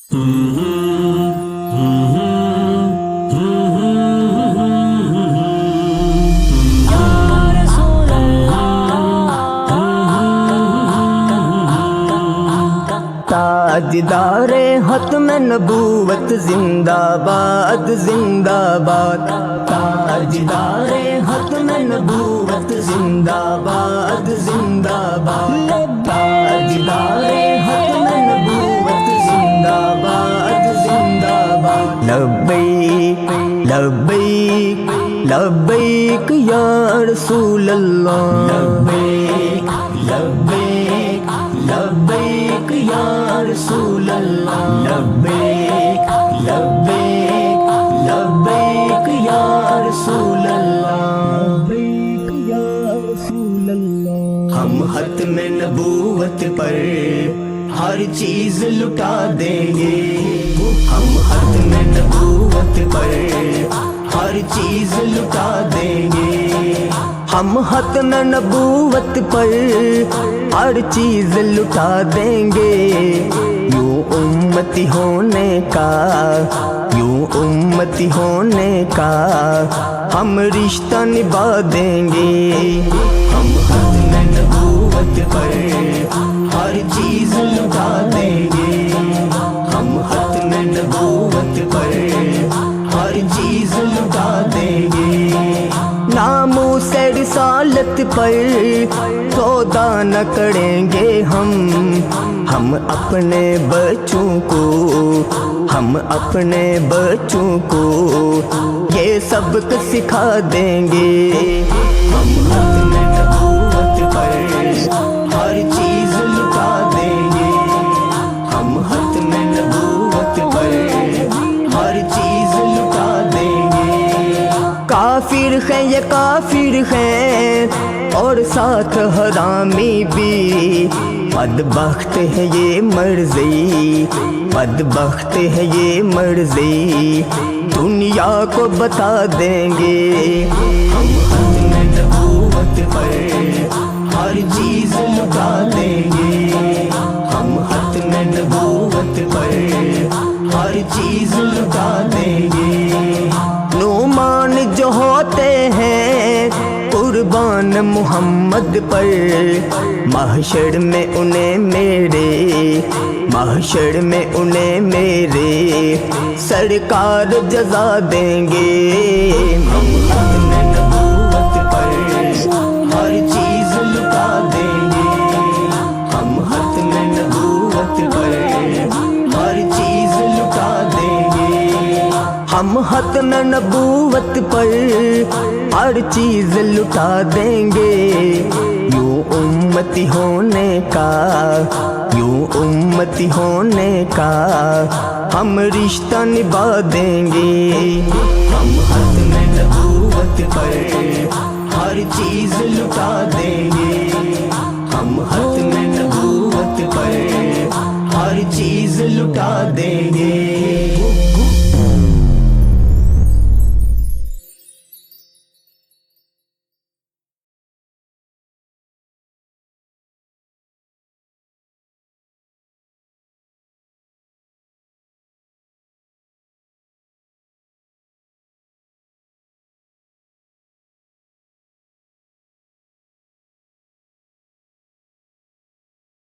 ताजदारे ختم नबूवत जिंदाबाद जिंदाबाद। ताजदारे ختم नबूवत जिंदाबाद जिंदाबाद। ताजदारे ختम नबूवत जिंदाबाद जिंदाबाद। लब्बैक लब्बैक लब्बैक या रसूल अल्लाह। लब्बैक लब्बैक लब्बैक या रसूल अल्लाह। लब्बैक लब्बैक लब्बैक या रसूल अल्लाह। लब्बैक या रसूल अल्लाह। हम ख़त्म नबूवत पर हर चीज लुटा देंगे। हम ख़त्म नबूवत पर हर चीज लुटा देंगे। हम ख़त्म नबूवत पर हर चीज लुटा देंगे। यूं उम्मती होने का यूं उम्मती होने का हम रिश्ता निभा देंगे। हम ख़त्म नबूवत पर हर चीज लुटा देंगे। हम ख़त्म नबूवत पर हर चीज लुटा देंगे। नामूस रिसालत पर सौदा न करेंगे हम अपने बच्चों को हम अपने बच्चों को ये सबक सिखा देंगे। हम ख़त्म नबूवत पर हर चीज लुटा देंगे। हम ख़त्म नबूवत पर हर चीज लुटा देंगे। काफिर हैं ये काफिर हैं और साथ हरामी भी। बदबख्त है ये मर्ज़ी बदबख्त है ये मर्ज़ी दुनिया को बता देंगे। हम ख़त्म नबूवत पर हर चीज लुटा देंगे। हम ख़त्म नबूवत पर हर चीज लुटा देंगे। नुमान जो होते हैं कुर्बान मोहम्मद पर महशर में उन्हें मेरे महशर में उन्हें मेरे सरकार जज़ा देंगे। हम ख़त्म नबूवत पर हर चीज लुटा देंगे। हम ख़त्म नबूवत पर हर चीज लुटा देंगे। हम ख़त्म नबूवत पर हर चीज लुटा देंगे। यूं उम्मती होने का यूं उम्मती होने का हम रिश्ता निभा देंगे। हम ख़त्म नबूवत पर हर चीज लुटा देंगे। हम ख़त्म नबूवत पर हर चीज लुटा देंगे।